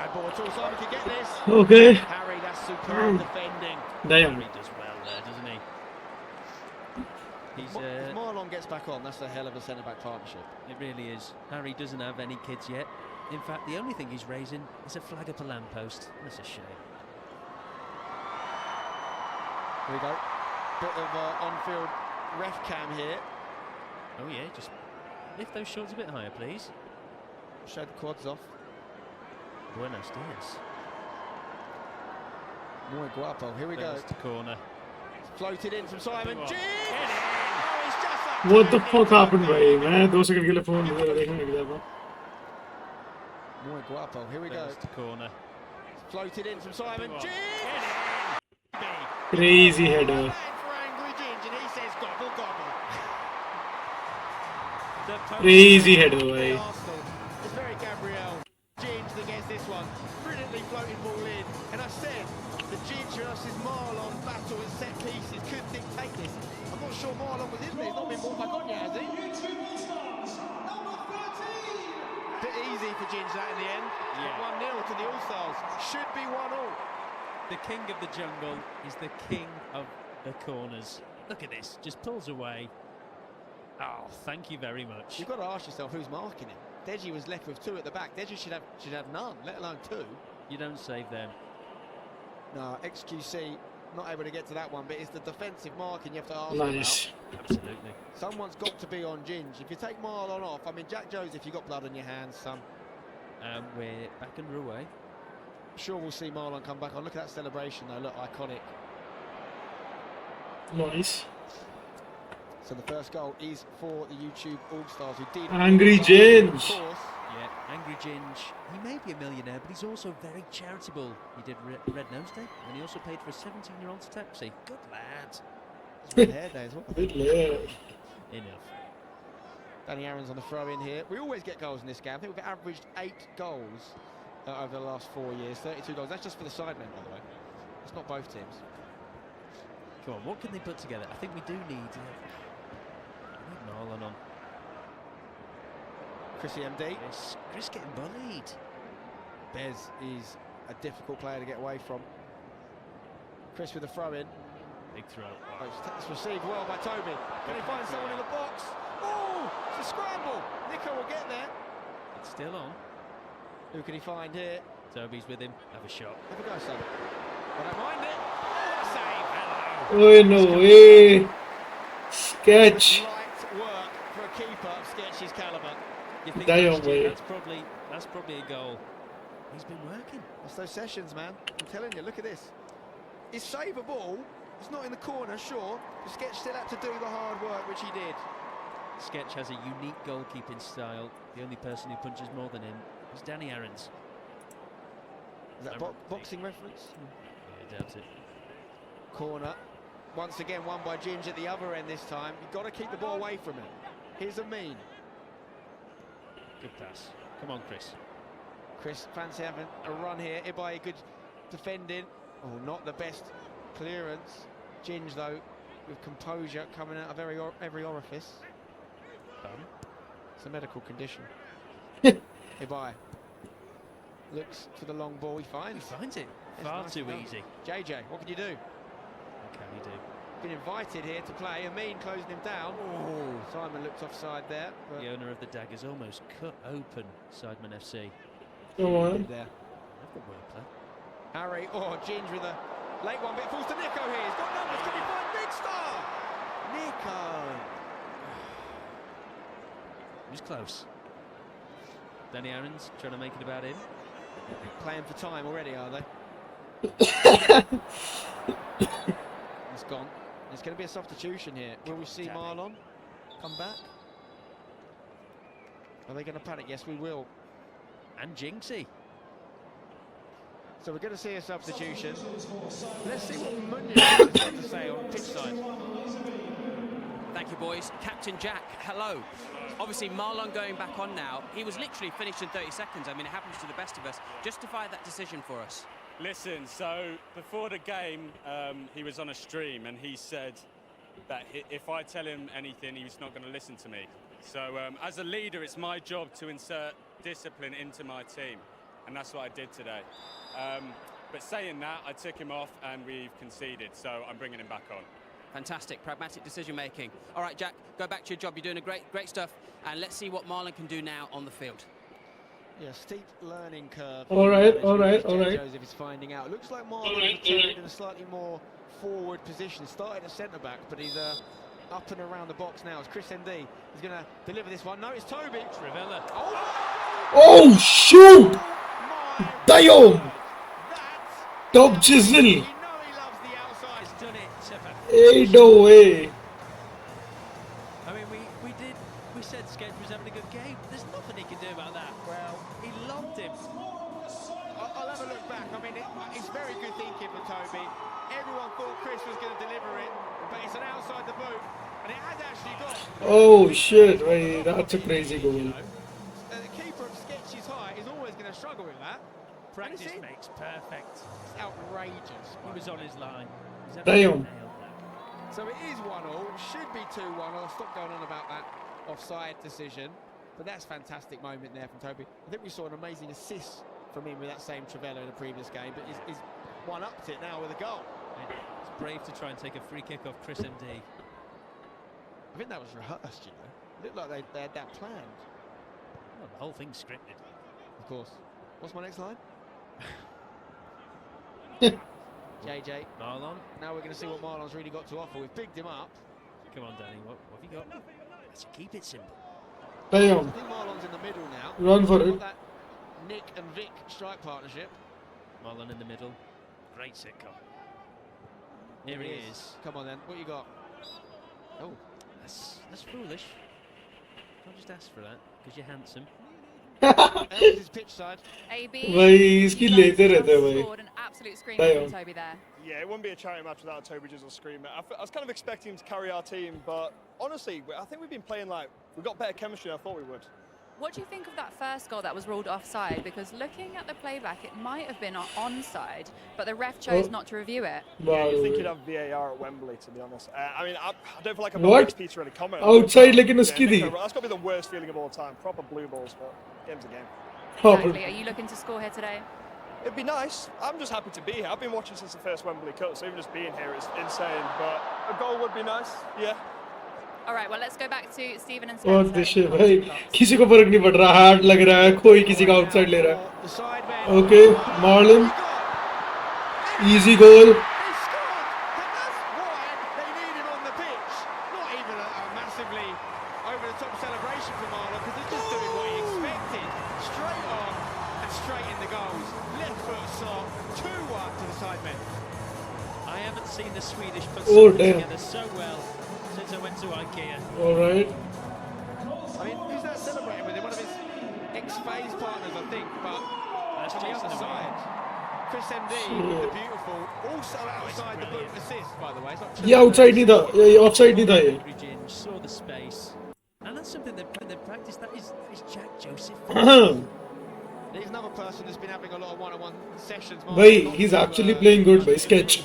bad ball at all. Simon can get this. Okay. Harry, that's superb defending. Damn. Harry does well there, doesn't he? He's, If Marlon gets back on, that's a hell of a centre-back partnership. it really is. Harry doesn't have any kids yet. In fact, the only thing he's raising is a flag up a lamppost. That's a shame. Here we go. Bit of on-field ref cam here. Oh yeah, just lift those shorts a bit higher, please. Show the quads off. Buenos dias. Muy guapo. Here we go. There's the corner. Floated in from Simon. Go on. Gee! Get in. Oh, he's just up What the to it. fuck happened भाई मैं 2 second के लिए phone देखने लग गया था Muy guapo. Here we go. There's the corner. Floated in from Simon. Go on. Gee! Get in. Big. crazy header Man for angry Ginge, and he says gobble gobble. The post- crazy header भाई Arsenal. It's very Gabriel. Ginge that gets this one. Brilliantly floating ball in. And I said the Ginge versus Marlon battle at set pieces could dictate this. I'm not sure Marlon was in there. He's not been brought back on yet, has he? Bit easy for Ginge that in the end. Yeah. 1-0 to the All-Stars. Should be 1-1. The king of the jungle is the king of the corners. Look at this, just pulls away. Oh, thank you very much. You've got to ask yourself who's marking him. Deji was left with 2 at the back. Deji should have none, let alone 2. You don't save them. No, XQC not able to get to that one, but it's the defensive marking you have to ask nice about. Absolutely. Someone's got to be on Ginge. If you take Marlon off, I mean, Jack Joseph, you've got blood on your hands, son. We're back underway. I'm sure we'll see Marlon come back on. Look at that celebration, though. Look, iconic. nice So the first goal is for the YouTube All-Stars, who did... Angry Of Ginge. course. Yeah, Angry Ginge. He may be a millionaire, but he's also very charitable. He did Red Nose Day, and he also paid for a 17-year-old's taxi. Good lad. It's Red Hair Day as well. good lad Enough. Danny Aaron's on the throw-in here. We always get goals in this game. I think we've averaged 8 goals over the last 4 years. 32 goals. That's just for the sidemen, by the way. It's not both teams. Come on, what can they put together? I think we do need Marlon on. Chrissy MD. Chris getting bullied. Bez is a difficult player to get away from. Chris with a throw-in. Big throw. Oh, it's received well by Toby. Can he find someone in the box? Oh, it's a scramble. Nico will get there. It's still on. Who can he find here? Toby's with him. Have a shot. Have a go, son. I don't mind it. Oh, what a save. Hello. oh no way sketch Light work for a keeper of Sketch's calibre. You think Damn, last year, mate. that's probably a goal. He's been working. That's those sessions, man. I'm telling you, look at this. It's save a ball. It's not in the corner, sure. But Sketch still had to do the hard work, which he did. Sketch has a unique goalkeeping style. The only person who punches more than him is Danny Aaron's. Is that boxing reference? Yeah, I doubt it. Corner. Once again, won by Ginge at the other end this time. You've got to keep the ball away from him. Here's a mean. Good pass. Come on, Chris. Chris fancy having a run here. Ibai good defending. Oh, not the best clearance. Ginge, though, with composure coming out of every orifice. It's a medical condition. Ibai looks for the long ball. He finds it. It's Far nice too goal. easy. JJ, what can you do? What can he do? Been invited here to play. Amin closing him down. Oh, Simon looked offside there. But The owner of the daggers almost cut open Sidemen FC. come on there. They've got well play. Harry, Ginge with a late one, but it falls to Nico here. He's got numbers. Can he find Big Star? Nico. He was close. Danny Aaron's trying to make it about him. Playing for time already, are they? It's gone. It's going to be a substitution here. Will we see Marlon come back? Are they going to panic? Yes, we will. And Jinxie. So we're going to see a substitution. Let's see what Munoz has got to say on pitch side. Thank you, boys. Captain Jack, hello. Obviously, Marlon going back on now. He was literally finished in 30 seconds. I mean, it happens to the best of us. Justify that decision for us. Listen, so before the game, he was on a stream and he said that if I tell him anything, he's not going to listen to me. So as a leader, it's my job to insert discipline into my team. and that's what I did today. But saying that, I took him off and we've conceded, so I'm bringing him back on. Fantastic, pragmatic decision making. All right, Jack, go back to your job. You're doing a great stuff, and let's see what Marlon can do now on the field. Yeah, steep learning curve. All right. Joseph is finding out. Looks like Marlon is in a slightly more forward position. Started at centre back, but he's up and around the box now. It's Chris MD. He's going to deliver this one. No, it's Toby. Trivella. Oh shoot! My Damn! Top chisel. You know he loves the outside. He's done it, Sepa. Hey, no way. I mean, we said Sketch was having a good game. There's nothing he can do about that. Well, he lobbed him. I'll have a look back. I mean, it's very good thinking for Toby. Everyone thought Chris was going to deliver it, but it's an outside the boot, and it has actually got. Oh shit! Wait, that's a crazy goal. The keeper of Sketch's height is always going to struggle with that. Practice makes perfect. It's outrageous. He was on his line. He's Damn. So it is 1-1, should be 2-1. I'll stop going on about that offside decision. But that's a fantastic moment there from Toby. I think we saw an amazing assist from him with that same Trivella in the previous game, but he's one-upped it now with a goal. It's brave to try and take a free kick off Chris MD. I think that was rehearsed, you know. It looked like they had that planned. Well, the whole thing's scripted. Of course. What's my next line? JJ. Marlon. Now we're going to see what Marlon's really got to offer. We've bigged him up. Come on, Danny. What have you got? Let's keep it simple. I Damn. think Marlon's in the middle now. Run for Got it. that Nick and Vic strike partnership. Marlon in the middle. Great sitcom. Here he is. Come on then. What you got? Oh. That's foolish. Don't just ask for that because you're handsome. There's his pitch side. AB, भाई इसकी you लेते guys रहते हैं भाई. scored an absolute screamer Damn. from Toby there. Yeah, it wouldn't be a charity match without Toby Jizzle screaming. I was kind of expecting him to carry our team, but honestly, I think we've been playing like we've got better chemistry than I thought we would. What do you think of that first goal that was ruled offside? Because looking at the playback, it might have been onside, but the ref chose not to review it. Yeah, you think you'd have VAR at Wembley, to be honest. I mean, I don't feel like I'm What? Peter to really comment. Outside लेकिन उसकी थी. That's got to be the worst feeling of all time. Proper blue balls, but game's a game. Exactly. Are you looking to score here today? It'd be nice. I'm just happy to be here. I've been watching since the first Wembley Cup, so even just being here is insane. But a goal would be nice, yeah. All right, well, let's go back to Stephen and और Spencer. देशे भाई किसी को फर्क नहीं पड़ रहा hard लग रहा है कोई किसी का आउटसाइड ले रहा है The side man. Okay Marlin easy goal He scored, and that's why they need him on the pitch. Not even a massively over-the-top celebration for Marlon, because he's just doing what he expected. Straight on and straight in the goals. Left foot slot, 2-1 to the side men. I haven't seen the Swedish put Oh, something damn. together so well since I went to IKEA. Alright I mean, who's that celebrating with him? One of his ex-phase partners, I think, but That's on the Jason other Away. side. Chris MD with the beautiful, also outside the boot assist, by the way. It's not ये outside नहीं था ये offside नहीं था ये Angry Ginge saw the space. And that's something they've practiced. That is Jack Joseph. He's another person that's been having a lot of one-on-one sessions. भाई he's actually playing good by sketch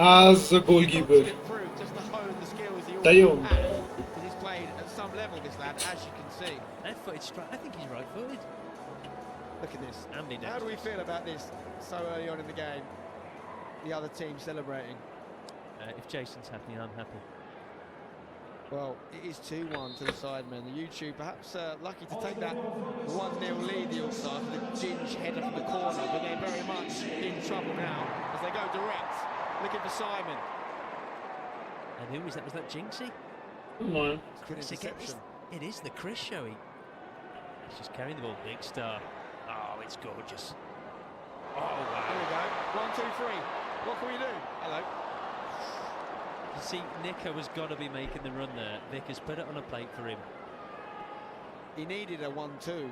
as a goalkeeper Improve, just to hone the skills he Damn. always had. Because he's played at some level, this lad, as you can see. Left-footed strike. I think he's right-footed. Look at this. Ambidextrous. How do we feel about this so early on in the game? The other team celebrating. If Jason's happy, I'm happy. Well, it is 2-1 to the sidemen. The YouTube perhaps lucky to take that 1-0 lead, the All-Stars, with the Ginge header from the corner, but they're very much in trouble now as they go direct, looking for Simon. And who was that? Was that Jinxie? come on Good It's again, interception. it is the Chris showy. He's just carrying the ball, big star. Oh, it's gorgeous. Oh, wow. Here we go. 1, 2, 3. What can we do? Hello. You see, Nico has got to be making the run there. Vic has put it on a plate for him. He needed a 1-2,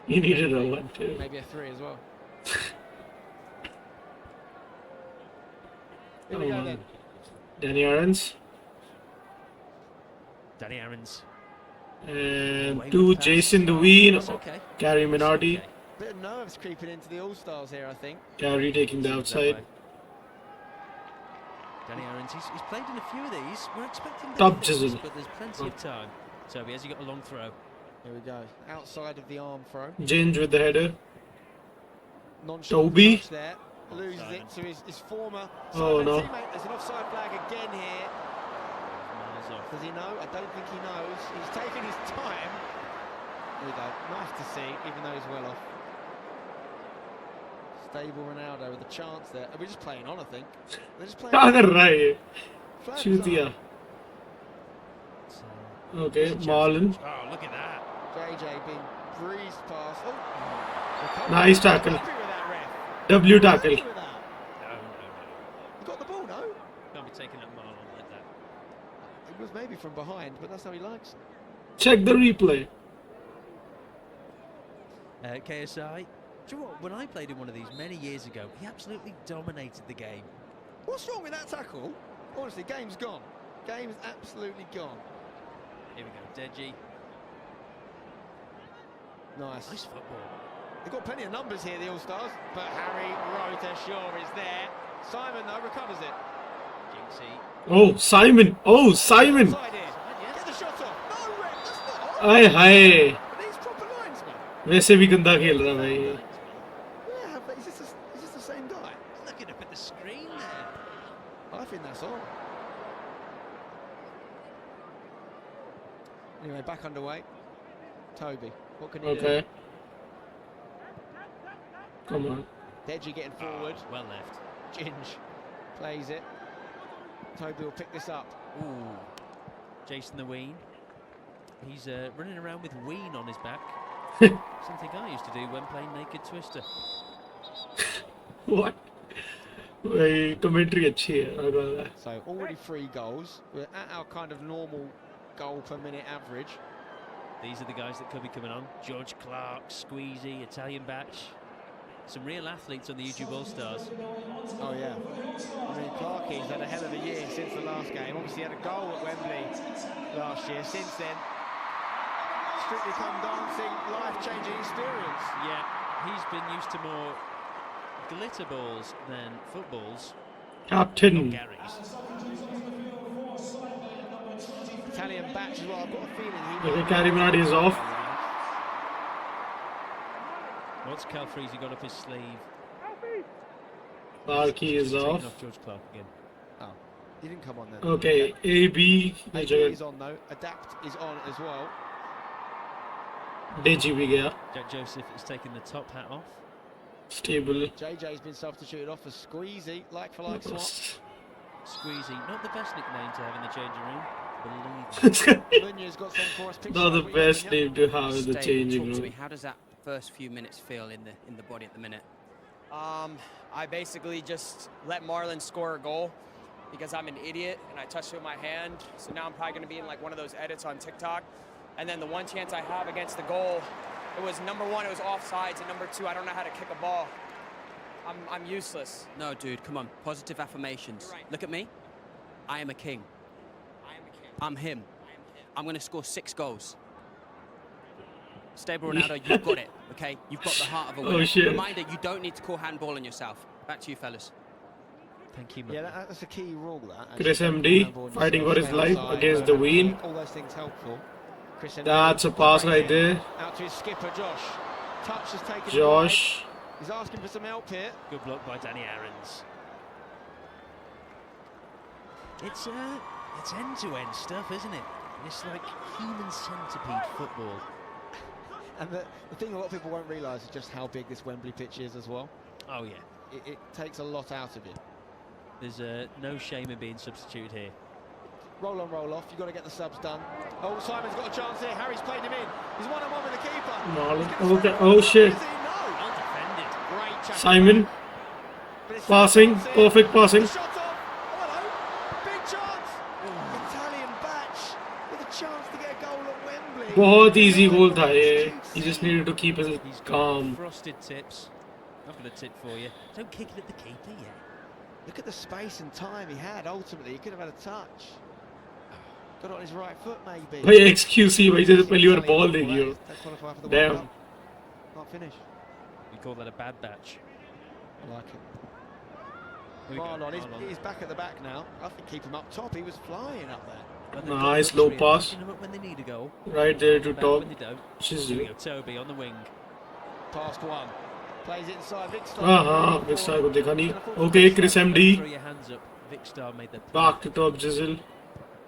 he needed a one too maybe a 3 as well. Here we go then. Danny Aarons Danny Aarons. and to Jason Deween That's okay. Gary Minardi Okay. Bit of nerves creeping into the All-Stars here, I think. Gary taking the Seems that outside way. Danny Aarons, he's played in a few of these. We're expecting Top difference, chisel. but there's plenty of time. Toby, has he got a long throw? Here we go. Outside of the arm throw. Ginge with the header nonchalant Toby. touch there. Loses it to his former Oh, no. teammate. There's an offside flag again here. Miles off. Does he know? I don't think he knows. He's taking his time. There we go. Nice to see, even though he's well off. Stable Ronaldo with a chance there. We're just playing on, I think. They're just playing क्या on. कर रहा है ये? Flags चूतिया. on. Okay, Marlon. Oh, look at that. JJ being breezed past. Oh. Nice tackle. Happy with that, ref. W tackle. Happy with that. No. He got the ball, no? Can't be taking that Marlon like that. It was maybe from behind, but that's how he likes it. Check the replay. KSI. Do you know what? When I played in one of these many years ago, he absolutely dominated the game. What's wrong with that tackle? Honestly, game's gone. Game's absolutely gone. Here we go, Deji. Nice. Nice football. They've got plenty of numbers here, the All-Stars, but Harry Rother is there. Simon, though, recovers it. Jinxie. Oh, Simon. Oh, Simon. Offside here. Get the shot off. No, ref, that's not off. आए हाय. Are these proper linesmen? वैसे भी गंदा खेल रहा भाई. Yeah, but is this the same guy? Looking up at the screen there. I think that's all. Anyway, back underway. Toby, what can he do? Okay. Come on. Deji getting forward. Well left. Ginge plays it. Toby will pick this up. Ooh. Jason the Ween. He's running around with Ween on his back. Something I used to do when playing Naked Twister. What? भाई commentary अच्छी है. I got that. So already 3 goals. We're at our kind of normal goal per minute average. These are the guys that could be coming on. George Clark, Squeezy, Italian Batch. Some real athletes on the YouTube All-Stars. Oh yeah. I mean, Clarkie's had a hell of a year since the last game. Obviously had a goal at Wembley last year. Since then, Strictly Come Dancing, life-changing experience. Yeah, he's been used to more glitter balls than footballs. Captain. Gary's. Italian Batch as well. I've got a feeling he Okay, Carry Minardi is off. What's Calfreezy got up his sleeve? Clarky is Taking off. off George Clark again. Oh, he didn't come on then. Okay, AB. AB is on though. Adapt is on as well. Deji भी गया. Jack Joseph is taking the top hat off. Stable. JJ's been substituted off for Squeezy, like for like swap. Squeezy, not the best nickname to have in the changing room. Believe me. Munya's got something for us. Picture Not the of what you best think, yeah? name to have in the Stable, changing talk to me. room. How does that first few minutes feel in the body at the minute? I basically just let Marlon score a goal because I'm an idiot and I touched it with my hand. So now I'm probably going to be in like one of those edits on TikTok. And then the one chance I have against the goal, it was number 1, it was offsides, and number 2, I don't know how to kick a ball. I'm useless. No, dude, come on. Positive affirmations. You're right. Look at me. I am a king. I am a king. I'm him. I am him. I'm going to score 6 goals. Stable Ronaldo, you've got it, okay? You've got the heart of a winner. Oh, shit. Reminder, you don't need to call handball on yourself. Back to you, fellas. Thank you, Yeah, Mutton. that's a key rule. That Chris actually. MD fighting for his life against the Ween. All those things helpful. Chris MD That's a pass right there. Out to his skipper, Josh. Touch has taken. Josh. He's asking for some help here. Good block by Danny Aarons. It's end-to-end stuff, isn't it? It's like human centipede football. And the thing a lot of people won't realise is just how big this Wembley pitch is as well. Oh yeah. It takes a lot out of you. There's no shame in being substituted here. Roll on, roll off. You've got to get the subs done. Oh, Simon's got a chance here. Harry's played him in. He's one-on-one with the keeper. Marlon. Okay. Oh shit. Is he? No. Well defended. Great chance. Simon. But it's Passing. not here. Perfect passing. Shot off. Oh, hello. Big chance. Italian Batch with a chance to get a goal at Wembley. बहुत easy goal था ये. He just needed to keep his He's got calm. frosted tips. I've got a tip for you. Don't kick it at the keeper yet. Look at the space and time he had. Ultimately, he could have had a touch. Got it on his right foot, maybe. भाई excuse ही भाई जैसे पहली बार ball देखी हो. They qualify for the Damn. World Cup. Can't finish. We call that a bad batch. I like it. Here we go. Marlon, he's back at the back now. I think keep him up top. He was flying up there. Well, they've got Nice luxury low of pass. picking them up when they need a goal. Right there to Back top. when they don't. She's Here we go. Toby on the wing. Past one. Plays it inside. Big stop. हाँ Big Star को देखा नहीं. Okay, Chris MD. Throw your hands up. Vic Star made the Back to top Jizzle.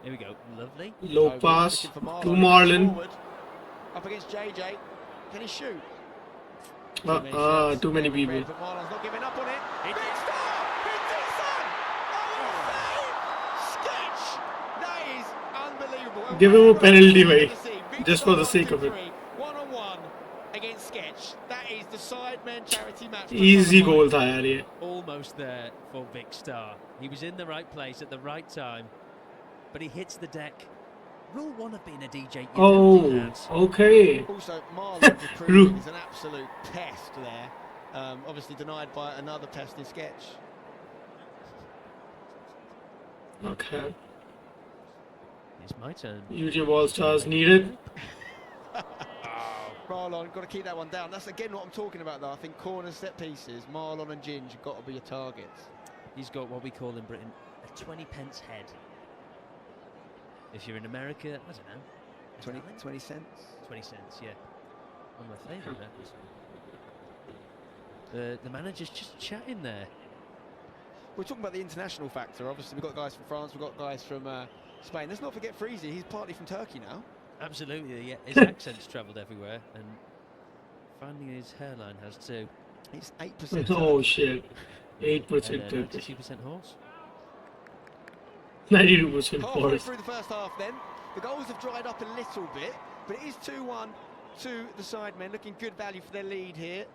Here we go. Lovely. Low pass to Marlon. Up against JJ. Can he shoot? Too many people. But Marlon's not giving up on it. Big Star! Big Dixon! Oh, save! Sketch! That is unbelievable. Give him a penalty, bhai. Just for the sake of it. One-on-one against Sketch. That is the Sidemen charity match. Easy goal tha yaar ye. Almost there for Vic Star. He was in the right place at the right time, but he hits the deck. Rule 1 of being a DJ. You don't do that. Okay. Also, Marlon's recruiting is an absolute pest there. Obviously denied by another pest in Sketch. Okay. It's my turn. YouTube All Stars needed. Marlon, got to keep that one down. That's again what I'm talking about though. I think corners, set pieces, Marlon and Ginge have got to be your targets. He's got what we call in Britain a 20 pence head. If you're in America, I don't know. 20 cents? 20 cents, yeah. One of my favourite numbers. The manager's just chatting there. We're talking about the international factor. Obviously, we've got guys from France, we've got guys from Spain. Let's not forget Freezy. He's partly from Turkey now. Absolutely, yeah. His accent's travelled everywhere, and finding his hairline has too. It's 8%. Oh shit. 8% Turkish. 92% horse. 92% Halfway horse. through the first half then. The goals have dried up a little bit, but it is 2-1 to the Sidemen. Looking good value for their lead here.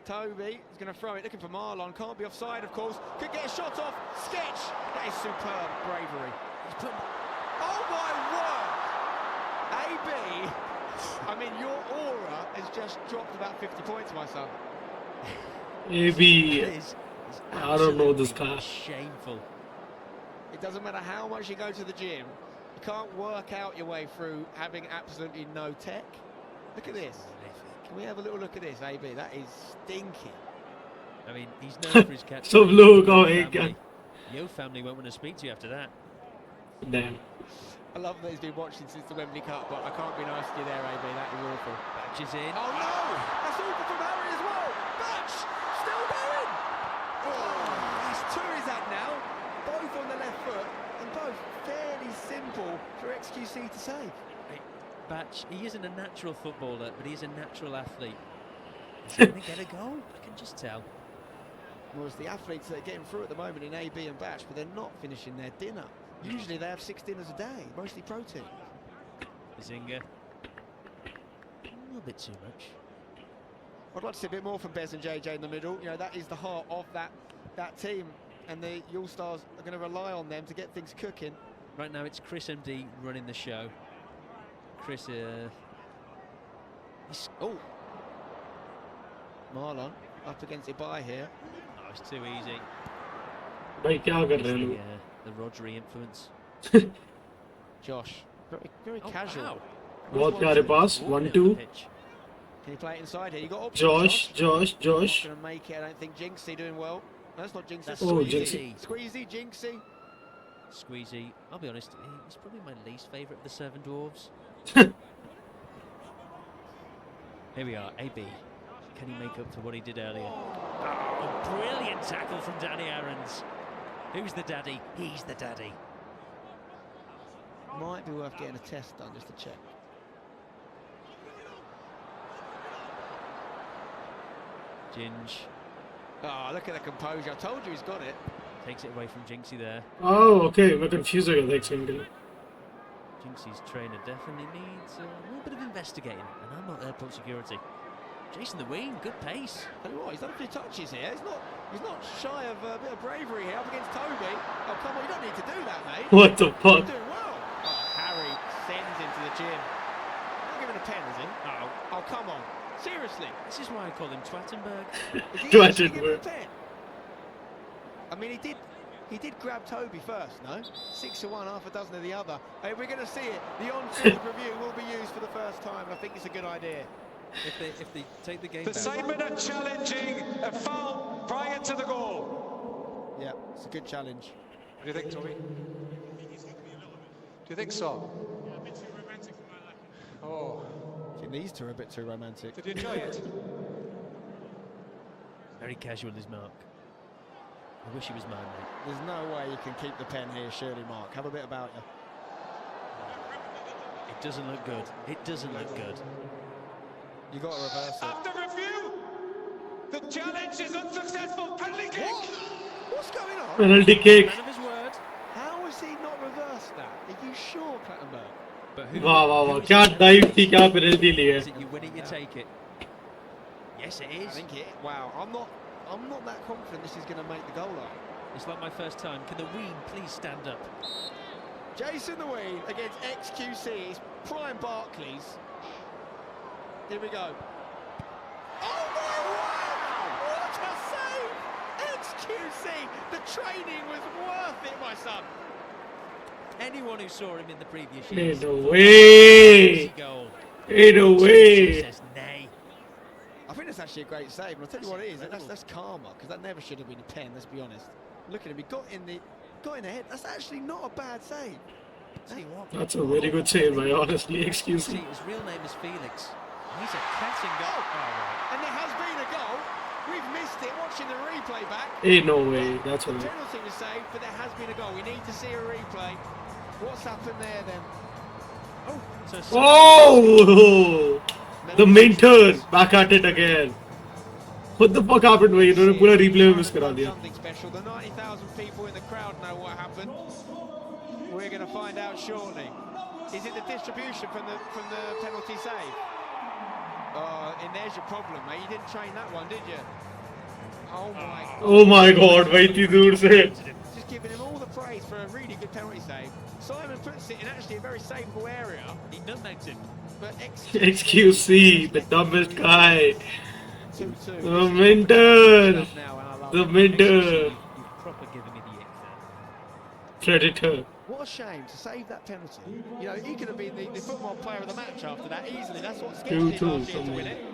Toby is going to throw it, looking for Marlon. Can't be offside, of course. Could get a shot off. Sketch. That is superb bravery. Oh my word! AB, I mean, your aura has just dropped about 50 points, my son. Maybe. It's I don't know this guy. Shameful. It doesn't matter how much you go to the gym, you can't work out your way through having absolutely no tech. Look at this. Can we have a little look at this, AB? That is stinking. I mean, he's known for his catch. Some लोग आएगा. Your family won't want to speak to you after that. Damn. I love that he's been watching since the Wembley Cup, but I can't be nice to you there, AB. That is awful. Batch is in. Oh no! That's awful from Harry as well. Batch still going. Oh, that's two is that now. Both on the left foot, and both fairly simple for XQC to save. Batch, he isn't a natural footballer, but he is a natural athlete. Is he going to get a goal? I can just tell. Well, it's the athletes that are getting through at the moment in AB and Batch, but they're not finishing their dinner. Usually they have 6 dinners a day, mostly protein. Zinger. A little bit too much. I'd like to see a bit more from Bez and JJ in the middle. You know, that is the heart of that team, and the All-Stars are going to rely on them to get things cooking. Right now it's Chris MD running the show. Chris, oh, Marlon up against Ibai here. Oh, it's too easy. भाई क्या कर रहे हैं लोग? The Rodri influence. Josh, very casual. Wow. बहुत प्यारे pass. 1-2. Can you play it inside here? You got Josh. Not going to make it. I don't think. Jinxie doing well. No, that's not Jinxie. That's Jinxie. Squeezy, Jinxie. Squeezy. I'll be honest, he's probably my least favourite of the Seven Dwarves. Here we are, AB. Can he make up for what he did earlier? Oh, brilliant tackle from Danny Aarons. Who's the daddy? He's the daddy. Might be worth getting a test done just to check. Ginge Oh, look at the composure. I told you he's got it. takes it away from Jinxie there. Oh, okay. मैं confused हो गया था एक second के लिए. Jinxie's trainer definitely needs a little bit of investigating, and I'm not airport security. Jason the Ween, good pace. Tell you what, he's done a few touches here. He's not shy of a bit of bravery here up against Toby. Oh, come on, you don't need to do that, mate. What the You're fuck? doing well. Oh, Harry sends him to the gym. Not giving a pen, is he? Oh, come on. Seriously. This is why I call him Twattenberg. Is he Twattenberg. actually giving a pen? I mean, he did grab Toby first, no? 6-1, half a dozen of the other. Hey, we're going to see it. The on-field review will be used for the first time, and I think it's a good idea. If they take the game The back. Sidemen are challenging a foul prior to the goal. Yeah, it's a good challenge. What do you think, Toby? Do you think so? Yeah, a bit too romantic for my liking. Oh, I think these two are a bit too romantic. did you enjoy it? Very casual, his mark. I wish he was mine, mate. There's no way you can keep the pen here, surely, Mark. Have a bit about you. It doesn't look good. It doesn't look good. You got to reverse it. After review, the challenge is unsuccessful. Penalty kick. What's going on? Penalty kick. Man of his word. How has he not reversed that? Are you sure, Clattenburg? But who? वाह वाह वाह who is क्या it? Dive थी क्या penalty ली है Is it you win it, you take it? Yes, it I is. think it. Wow, I'm not that confident this is going to make the goal line. It's like my first time. Can the Ween please stand up? Jason the Ween against XQC. It's prime Barclays. Here we go. Oh my wow! What a save! XQC. The training was worth it, my son. Anyone who saw him in the previous Ain't years. no way. Easy goal. Ain't no way. Says nay. I think that's actually a great save, and I'll tell you what it is. That's karma, because that never should have been a pen. Let's be honest. Look at him. He got in the head. That's actually not a bad save. See what? That's a very good save, mate. Honestly, excuse See, me. his real name is Felix. He's a catching goal. Oh. Oh, right. And there has been a goal. We've missed it watching the replay back. Ain't no way. That's The all right. penalty was saved, but there has been a goal. We need to see a replay. What's happened there then? So Oh, the Minton back at it again. What the fuck happened, mate? इन्होंने पूरा replay में miss करा दिया. Something special. The 90,000 people in the crowd know what happened. We're going to find out shortly. Is it the distribution from the penalty save? And there's your problem, mate. You didn't train that one, did you? Oh my God. Oh my God, भाई इतनी दूर से. Just giving him all the praise for a really good penalty save. Simon puts it in actually a very savable area. he nutmegged him. But XQC, the dumbest guy. 2-2. The Minton. Now, and I love The it. Minton. You've proper given me the ick there. Predator. What a shame to save that penalty. You know, he could have been the football player of the match after that easily. That's what sketched him 2-2 last year to for win me. it.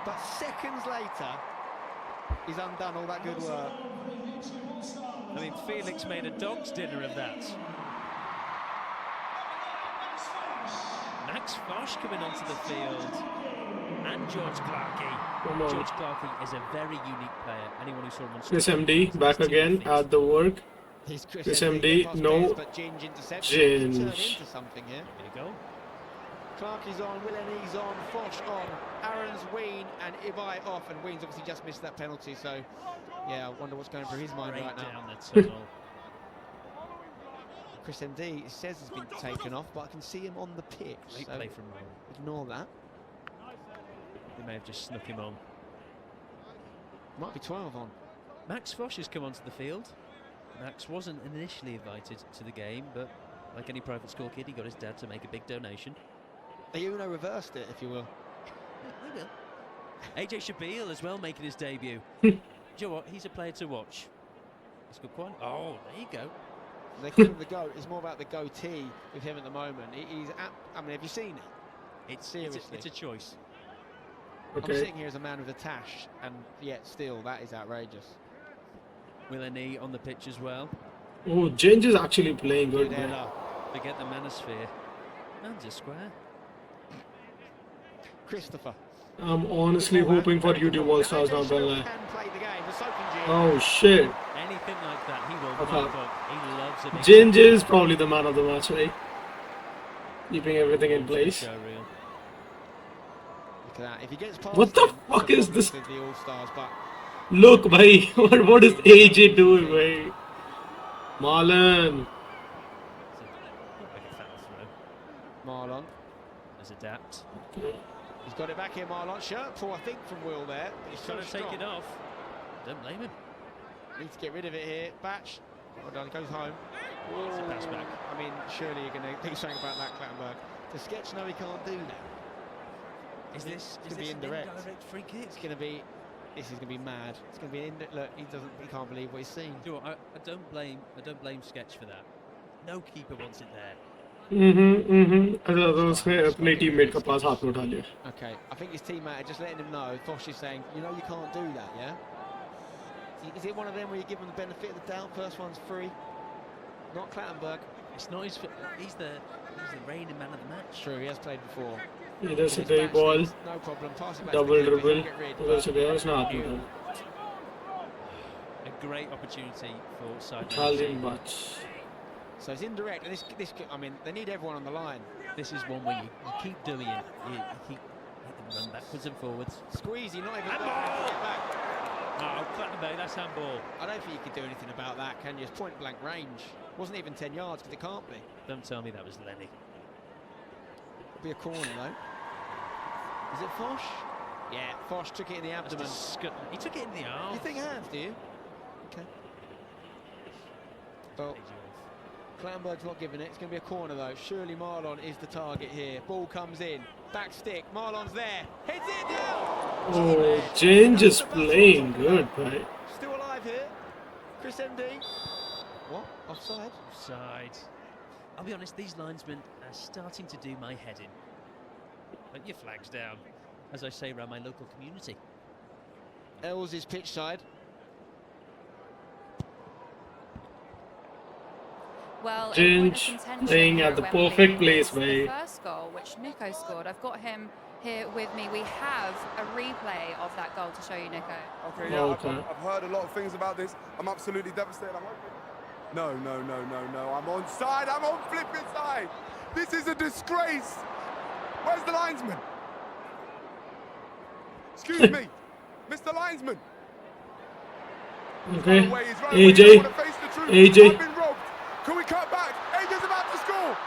But seconds later, he's undone all that good work. I mean, Felix made a dog's dinner of that. Max Fosh coming onto the field. And George Clarkey. Come on. George Clarkey is a very unique player. Anyone who saw him on Chris MD back again at the work. He's Chris MD, no. but Ginge intercepted. Ginge. Turn into something here. There you go. Clarkey's on, Willeney's on, Fosh on, Aaron's, Ween and Ibai off, and Ween's obviously just missed that penalty, so yeah, I wonder what's going through his mind Right right now. down the tunnel. Chris MD it says he's been taken off, but I can see him on the pitch. Great So play from Will. ignore that. They may have just snuck him on. Might be 12 on. Max Fosh has come onto the field. Max wasn't initially invited to the game, but like any private school kid, he got his dad to make a big donation. Uno reversed it, if you will. I will. AJ Shabil as well making his debut. Do you know what? He's a player to watch. He's got quite. Oh, there you go. They call him the GOAT. It's more about the goatee with him at the moment. He's at, I mean, have you seen it? Seriously. It's a choice. I'm Okay. sitting here as a man with a tash, and yet still, that is outrageous. Willeney on the pitch as well. Oh, Ginge is actually playing good, Good man. header. Forget the manosphere. And a square. Christopher. I'm honestly hoping for YouTube All Stars now, Can Bella. play the game, but so can Ginge. Oh shit. Anything like that, he will Okay. mop up. He loves a big Ginge is probably the man of the match, right? Keeping everything in place. show reel. Look at that. If he gets past What the him, fuck it's is this? with the All Stars, but Look, bhai. What is AJ doing, bhai? Marlon. Not like a foul throw. Marlon. Let's adapt. He's got it back here, Marlon. Shirt pull, I think, from Will there. But He's he's trying so to take strong. it off. Don't blame him. Needs to get rid of it here. Batch. Well done, goes home. It's a pass back. I mean, surely you're going to do something about that, Clattenburg. To sketch, no, he can't do that. Is this gonna be an indirect. free kick? It's going to be. This is going to be mad. It's going to be. Look, he can't believe what he's seen. Do you know what, I don't blame Sketch for that. No keeper wants it there. तो उसने अपने teammate का पास हाथ में उठा लिया. Okay, I think his teammate are just letting him know. Fosh is saying, you know, you can't do that, yeah. Is it one of them where you give him the benefit of the doubt? First one's free. Not Clattenburg. It's not his. He's the reigning man of the match. True, he has played before. इधर से गई ball No problem. Pass it back double to the keeper, dribble he'll get rid, उधर but से गया उसने हाथ में उठाया. great opportunity for SIDEMEN. Italian match. So it's indirect, and I mean, they need everyone on the line. This is one where you keep doing it. You keep make them run backwards and forwards. Squeezy, not even Handball! get back. Oh, Clattenburg, that's handball. I don't think you can do anything about that, can you? It's point blank range. Wasn't even 10 yards because it can't be. Don't tell me that was Lenny. It'll be a corner though. Is it Foch? Yeah, Foch took it in the abdomen. He took it in the arm. You think hands, do you? Okay. Well, Clattenburg's not giving it. It's going to be a corner though. Surely Marlon is the target here. Ball comes in. Back stick. Marlon's there. Heads it down. Oh, Ginge is playing good, right? Still alive here. Chris MD. What? Offside? Offside. I'll be honest, these linesmen are starting to do my head in. Put your flags down, as I say around my local community. Els is pitch side. Well, Ginge playing at the perfect place, the mate. first goal, which Nico scored. I've got him here with me. We have a replay of that goal to show you, Nico. Okay, yeah, Okay. I've heard a lot of things about this. I'm absolutely devastated. No. I'm on side. I'm on flipping side. This is a disgrace. Where's the linesman? Excuse me, Mr. Linesman. Okay. Run away, he's run away. He AJ. don't wanna face the truth. AJ. I've been robbed. Can we cut back? AJ's about to score.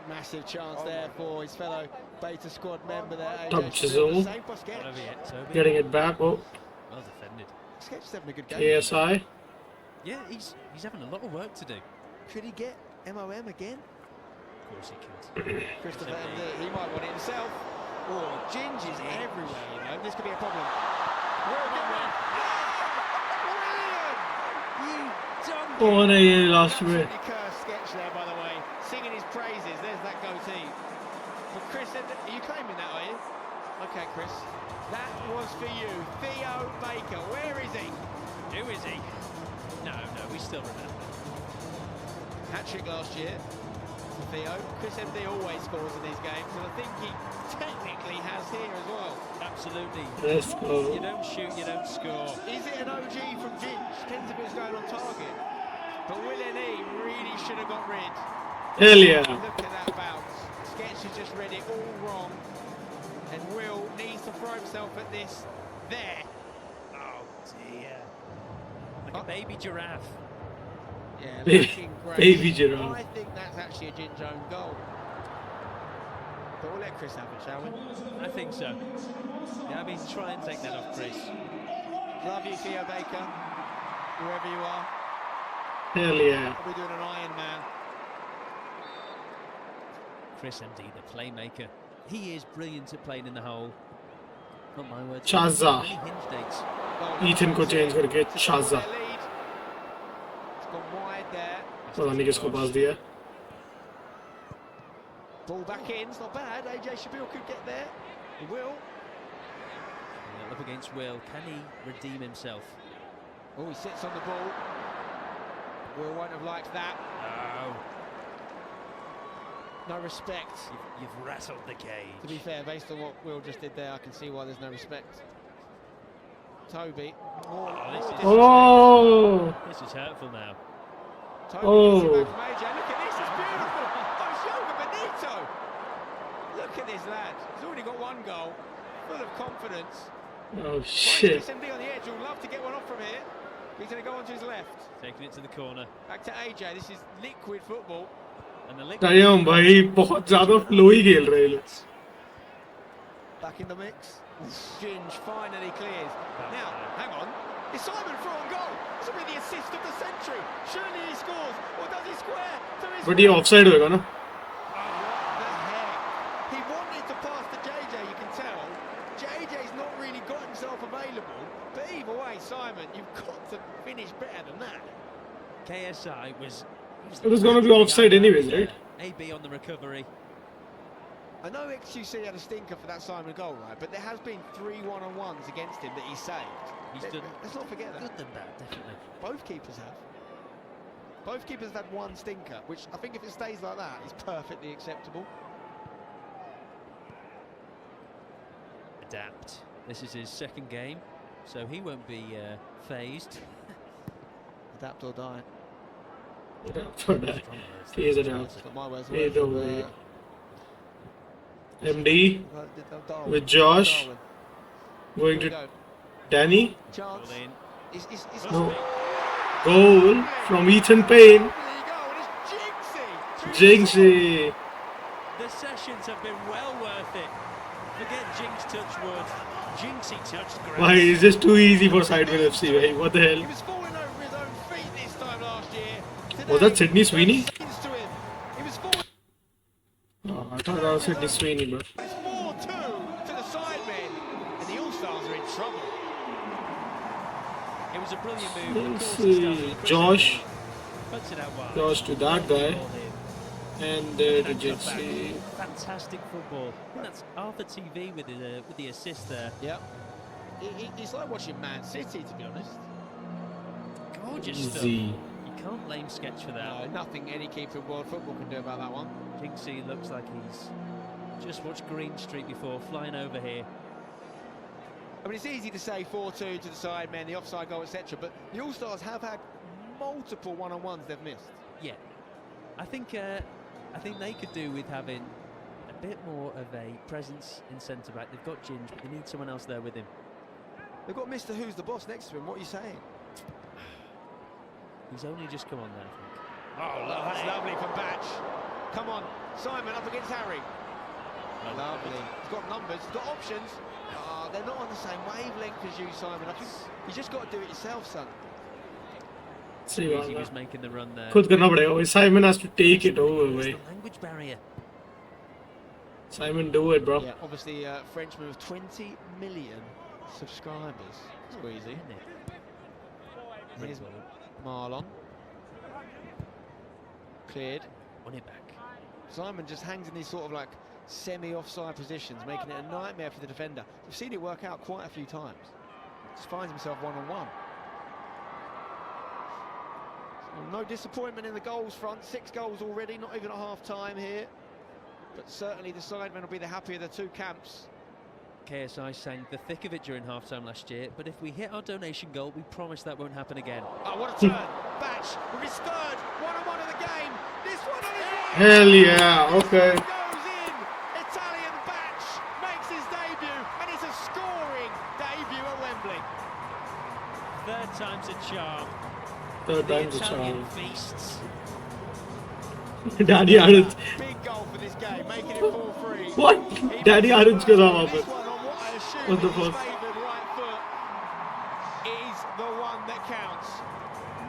Massive chance there for his fellow Beta squad member there. AJ. Touches Still the all. same for Sketch. Whatever yet, Toby. Getting it back. Oh, Well defended. Sketch is having a good game. ASI. Yeah, he's having a lot of work to do. Could he get MOM again? Of course he could. Christopher MD, he might want it himself. Oh, Ginge is everywhere, you know. This could be a problem. Oh, no, yeah, last minute. Absolutely cursed Sketch there, by the way. Singing his praises. There's that goatee. But Chris, are you claiming that, are you? Okay, Chris. That was for you. Theo Baker. Where is he? Who is he? No, we still remember. Hat-trick last year for Theo. Chris MD always scores in these games, and I think he technically has here as well. Absolutely. Let's go. You don't shoot, you don't score. Is it an OG from Ginge? Depends if it's going on target. But Will N.E. really should have got rid. Hell yeah. Look at that bounce. Sketch has just read it all wrong. And Will needs to throw himself at this. There. Oh dear. Like a baby giraffe. Yeah, Baby- looking great. baby giraffe. I think that's actually a Ginge own goal. But we'll let Chris have it, shall we? I think so. Yeah, I mean, try and take that off, Chris. Love you, Theo Baker. Wherever you are. Hell yeah. We're doing an Iron Man. Chris MD, the playmaker. He is brilliant at playing in the hole. Not my words. Chaza. Many hinge dates. Ethan को change करके Chaza. It's gone wide there. पता नहीं किसको पास दिया. Ball back in. It's not bad. AJ Shabil could get there. He will. Up against Will. Can he redeem himself? Oh, he sits on the ball. Will won't have liked that. No. No respect. You've rattled the cage. To be fair, based on what Will just did there, I can see why there's no respect. Toby. Oh. This is hurtful now. Toby Oh. gets it back from AJ. Look at this. It's beautiful. Oh, it's Yoga Benito. Look at this lad. He's already got one goal. Full of confidence. Oh shit. SMD on the edge. He'll love to get one off from here. He's going to go on to his left. Taking it to the corner. Back to AJ. This is liquid football. And the liquid. Dayam भाई बहुत ज़्यादा flow ही खेल रहे हैं लोग. Back in the mix. Ginge finally clears. Now, hang on. Is Simon through on goal? This will be the assist of the century. Surely he scores. Or does he square? To his But ये offside होएगा ना? What the heck? He wanted to pass to JJ, you can tell. JJ's not really got himself available. But either way, Simon, you've got to finish better than that. KSI was... It was gonna be offside anyways, right? AB on the recovery. I know XQC had a stinker for that Simon goal, right? But there has been 3 one-on-ones against him that he saved. He's done Let's not forget that. good than that, definitely. Both keepers have. Both keepers have had one stinker, which I think if it stays like that, is perfectly acceptable. Adapt. This is his second game. so he won't be phased. Adapt or die. Adapt or die. He is adapt. That's what my words Hey, were don't from, worry. MD with Josh. Going to Danny. Chance. Ball in. It's No. Goal from Ethan Payne. There you go, and it's Jinxie. Jinxie. The sessions have been well worth it. Forget Jinx touch wood. Jinxie touched grass. Why is this too easy for Sidemen FC? Mate? What the He hell? was falling over his own feet this time last year. Was that Sydney Sweeney? He was falling. Oh, I thought that was Sydney Sweeney, bro. It's 4-2 to the Sidemen, and the All-Stars are in trouble. It was a brilliant move. Of Let's course, it started see. with Chris Josh. Evans. Puts it out wide. Josh to that guy. Ball in. And to And cut back. Jinxie. Fantastic football. I think that's Arthur TV with the assist there. Yeah. It's like watching Man City, to be honest. Gorgeous stuff. Z. You can't blame Sketch for that. No, nothing any keeper in world football can do about that one. Jinxie looks like he's just watched Green Street before, flying over here. I mean, it's easy to say 4-2 to the Sidemen, the offside goal, etc. But the All-Stars have had multiple one-on-ones they've missed. Yeah, I think they could do with having a bit more of a presence in centre back. They've got Ginge, but they need someone else there with him. They've got Mr. Who's the Boss next to him. What are you saying? He's only just come on there, I think. Oh, that's lovely from Batch. Come on, Simon up against Harry. Lovely. He's got numbers, he's got options. They're not on the same wavelength as you, Simon. I think you just got to do it yourself, son. See He what was making the run there. खुद करना पड़ेगा. Simon has to take it over, It's way. the language barrier. Simon, do it, bro. Yeah, obviously, Frenchman with 20 million subscribers. Squeezy. Isn't it? Here's Marlon. Cleared. Won it back. Simon just hangs in these sort of like semi-offside positions, making it a nightmare for the defender. We've seen it work out quite a few times. Just finds himself one-on-one. No disappointment in the goals front. 6 goals already, not even at half-time here. But certainly the Sidemen will be the happier of the two camps. KSI sang the thick of it during half-time last year, but if we hit our donation goal, we promise that won't happen again. Oh, what a turn. Batch with his third one-on-one of the game. This one on his right. Hell yeah, okay. Goes in. Italian Batch makes his debut, and it's a scoring debut at Wembley. Third time's a charm. Third The time's a Italian charm. feasts. Danny Arons. Big goal for this game, making it 4-3. What? Danny Arons को था वहाँ This पर. one on what I assume What the is his fuck? favoured right foot is the one that counts.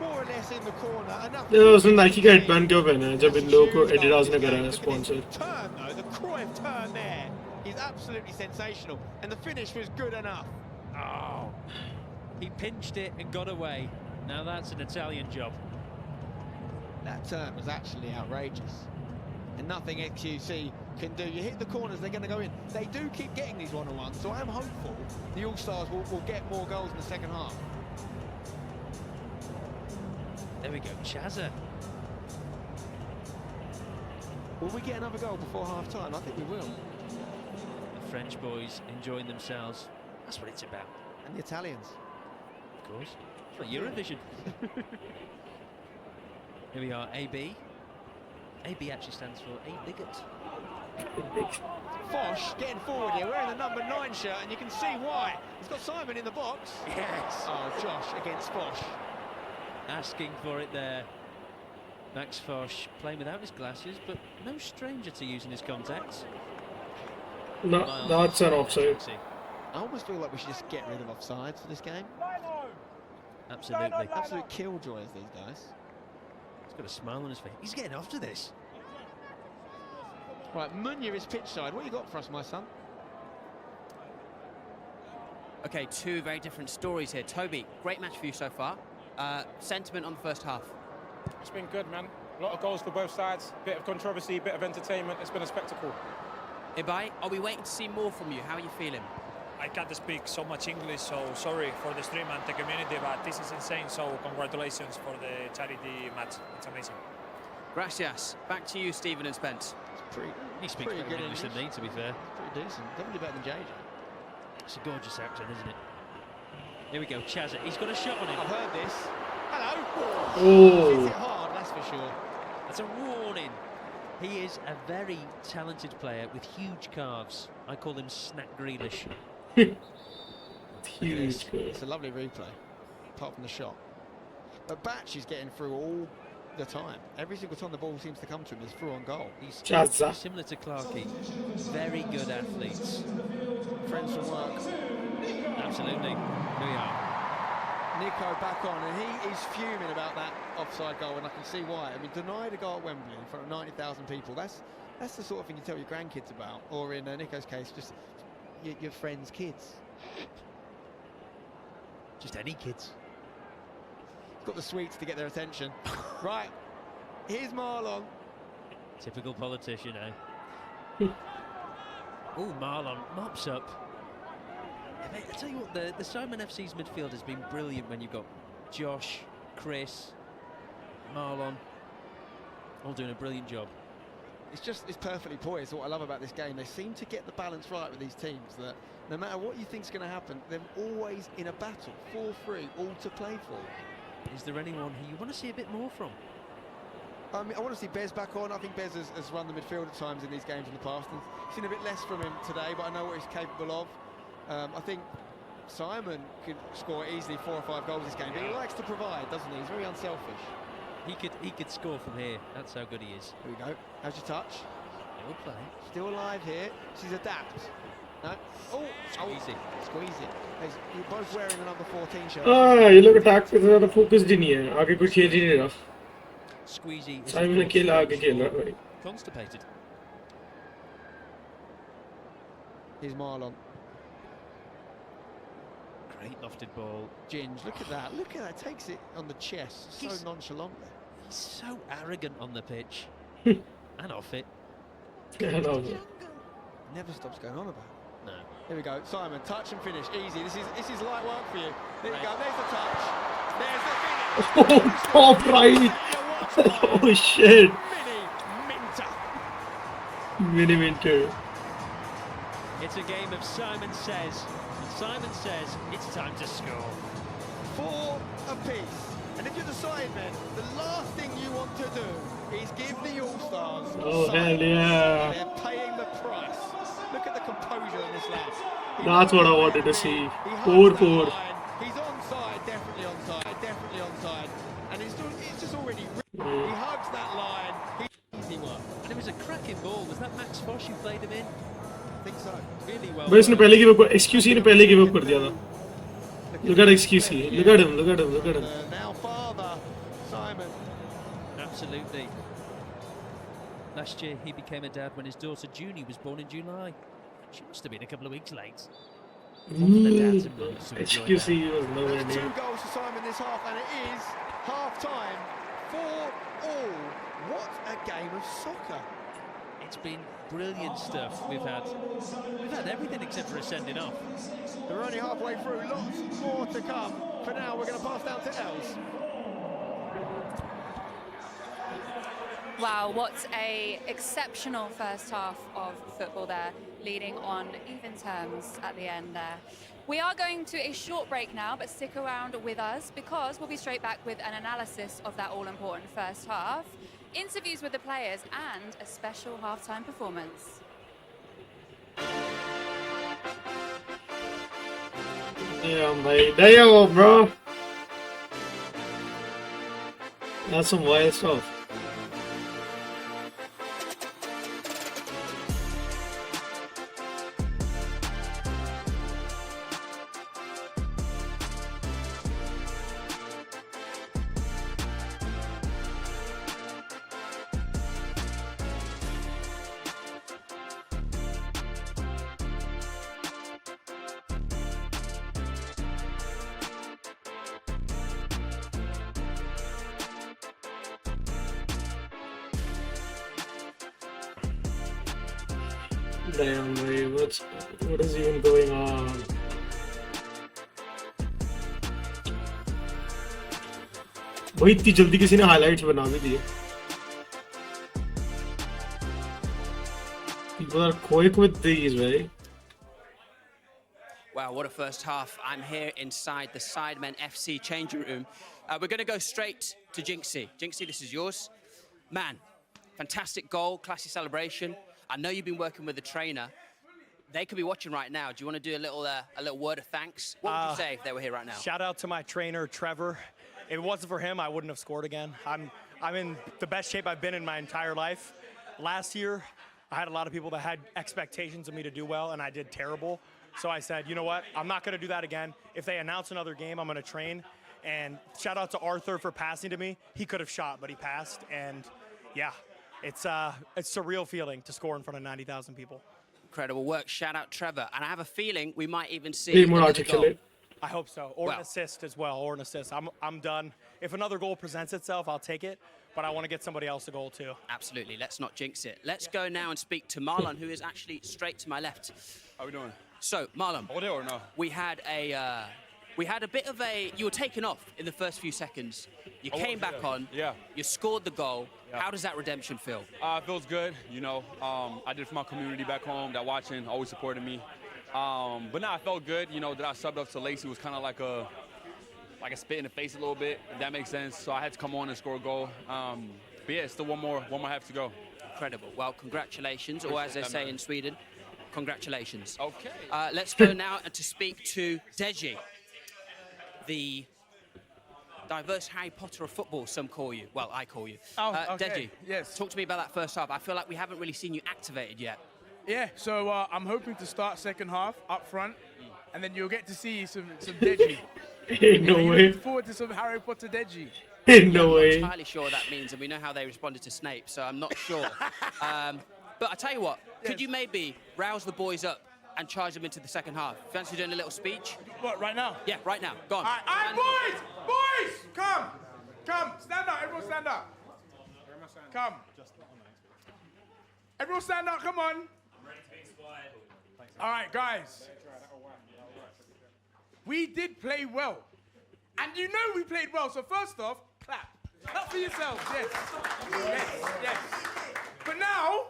More or less in the corner. Enough. ये उसने Nike का headband क्यों पहना है जब इन लोगों को Adidas ने करा है sponsor. Turn though, the Cruyff turn there is absolutely sensational, and the finish was good enough. Oh, he pinched it and got away. Now that's an Italian job. That turn was actually outrageous, and nothing XQC can do. You hit the corners, they're going to go in. They do keep getting these one-on-ones, so I am hopeful the All-Stars will get more goals in the second half. There we go, Chazza. Will we get another goal before half-time? I think we will. The French boys enjoying themselves. That's what it's about. And the Italians. Of course. It's like Eurovision. Here we are, AB. AB actually stands for A Bigot. Foch getting forward here, wearing the number 9 shirt, and you can see why. He's got Simon in the box. Yes. Oh, Josh against Foch. Asking for it there. Max Foch playing without his glasses, but no stranger to using his contacts. No, that's an offside. I almost feel like we should just get rid of offsides for this game. Absolutely. Absolute killjoys, these guys. He's got a smile on his face. He's getting after this. Right, Munya is pitch side. What you got for us, my son? Okay, 2 very different stories here. Toby, great match for you so far. Sentiment on the first half? It's been good, man. A lot of goals for both sides. Bit of controversy, bit of entertainment. It's been a spectacle. Ibai, are we waiting to see more from you? How are you feeling? I can't speak so much English, so sorry for the stream and the community, but this is insane, so congratulations for the charity match. It's amazing. Gracias. Back to you, Stephen and Spence. He speaks better good English than me, to be fair. Pretty decent. Definitely better than JJ. It's a gorgeous accent, isn't it? Here we go, Chazza. He's got a shot on him. I've heard this. Hello. Oh. Hits it hard, that's for sure. That's a warning. He is a very talented player with huge calves. I call him Snack Grealish. Huge. It's a lovely replay, apart from the shot. But Batch is getting through all the time. Every single time the ball seems to come to him, he's through on goal. He's Chazza. similar to Clarkey. Very good athletes. Friends from work. Absolutely. Here we are. Nico back on, and he is fuming about that offside goal, and I can see why. I mean, denied a goal at Wembley in front of 90,000 people. That's the sort of thing you tell your grandkids about, or in Nico's case, just your friends' kids. Just any kids. He's got the sweets to get their attention. Right, here's Marlon. Typical politician, eh? Oh, Marlon mops up. I tell you what, the Simon FC's midfield has been brilliant when you've got Josh, Chris, Marlon, all doing a brilliant job. It's perfectly poised. What I love about this game, they seem to get the balance right with these teams, that no matter what you think's going to happen, they're always in a battle, 4-3, all to play for. Is there anyone who you want to see a bit more from? I mean, I want to see Bez back on. I think Bez has run the midfield at times in these games in the past, and seen a bit less from him today, but I know what he's capable of. I think Simon could score easily 4 or 5 goals this game, but he likes to provide, doesn't he? He's very unselfish. He could score from here. That's how good he is. Here we go. How's your touch? He'll play. Still alive here. She's adapt. No. Oh, Squeezy. Squeezy. You're both wearing a number 14 shirt. ये लोग attack पे ज़्यादा focus ही नहीं है, आगे कुछ खेल ही नहीं रहा. Squeezy is साइमन अकेला आगे खेल रहा है भाई. constipated. Here's Marlon. Great lofted ball. Ginge, look at that. Look at that. Takes it on the chest so nonchalantly. He's so arrogant on the pitch. And off it. Never stops going on about it. No. Here we go. Simon, touch and finish. Easy. This is light work for you. There you go. There's the touch. There's the finish. Oh, top right. Oh shit. Mini Minter. It's a game of Simon Says. And Simon says it's time to score. 4 apiece. And if you're the Sidemen, the last thing you want to do is give the All-Stars. Oh, hell yeah. They're paying the price. Look at the composure in this lad. That's what I wanted to see. 4-4. He's onside, definitely onside. And it's just already He hugs that line. Easy work. And it was a cracking ball. Was that Max Fosh who played him in? I think so. Really well. भाई इसने पहले give up XQC ने पहले give up कर दिया था. Look at XQC. Look at him. Now father, Simon. Absolutely. Last year he became a dad when his daughter Junie was born in July. She must have been a couple of weeks late. XQC was nowhere There's 2 near. goals for Simon this half, and it is half-time. 4-all. What a game of soccer. It's been brilliant stuff. We've had everything except for a sending off. We're only halfway through. Lots more to come. For now, we're going to pass down to Els. Wow, what a exceptional first half of football there, leading on even terms at the end there. We are going to a short break now, but stick around with us because we'll be straight back with an analysis of that all-important first half, interviews with the players, and a special halftime performance. Damn, bro. That's some wild stuff. Damn, boy, what is even going on? भाई इतनी जल्दी किसी ने highlights बना भी दिए. People are quick with these, right? Well, Wow, what a first half. I'm here inside the SIDEMEN FC changing room. We're going to go straight to Jinxie. Jinxie, this is yours. Man, fantastic goal, classy celebration. I know you've been working with the trainer. They could be watching right now. Do you want to do a little word of thanks? What would you say if they were here right now? Shout out to my trainer, Trevor. If it wasn't for him, I wouldn't have scored again. I'm in the best shape I've been in my entire life. Last year, I had a lot of people that had expectations of me to do well, and I did terrible. So I said, you know what? I'm not going to do that again. If they announce another game, I'm going to train. And shout out to Arthur for passing to me. He could have shot, but he passed. And yeah, it's a surreal feeling to score in front of 90,000 people. Incredible work. Shout out Trevor. And I have a feeling we might even see another goal. I hope so. Or an assist as well, or an assist. I'm done. If another goal presents itself, I'll take it. But I want to get somebody else a goal too. Absolutely. Let's not jinx it. Let's go now and speak to Marlon, who is actually straight to my left. How we doing? So, Marlon, Hold it or no? we had a bit of a. You were taken off in the first few seconds. You came back on. Yeah. You scored the goal. Yeah. How does that redemption feel? It feels good. You know, I did it for my community back home that watching, always supported me. But now I felt good. You know, that I subbed up to Lacey was kind of like a spit in the face a little bit, if that makes sense. So I had to come on and score a goal. But yeah, still one more half to go. Incredible. Well, congratulations, or as they say in Sweden, congratulations. Okay. Let's go now to speak to Deji, the diverse Harry Potter of football, some call you. Well, I call you. Oh, okay. Deji, yes. Talk to me about that first half. I feel like we haven't really seen you activated yet. Yeah, so I'm hoping to start second half up front, and then you'll get to see some Deji. No way. Looking forward to some Harry Potter Deji. No way. I'm not entirely sure what that means, and we know how they responded to Snape, so I'm not sure. But I tell you what, could you maybe rouse the boys up and charge them into the second half? Fancy doing a little speech? What, right now? Yeah, right now. Go on. All right, boys! Boys! Come! Stand up, everyone stand up. Come. Everyone stand up, come on. All right, guys. We did play well. And you know we played well, so first off, clap. Clap for yourselves, yes. Yes. But now,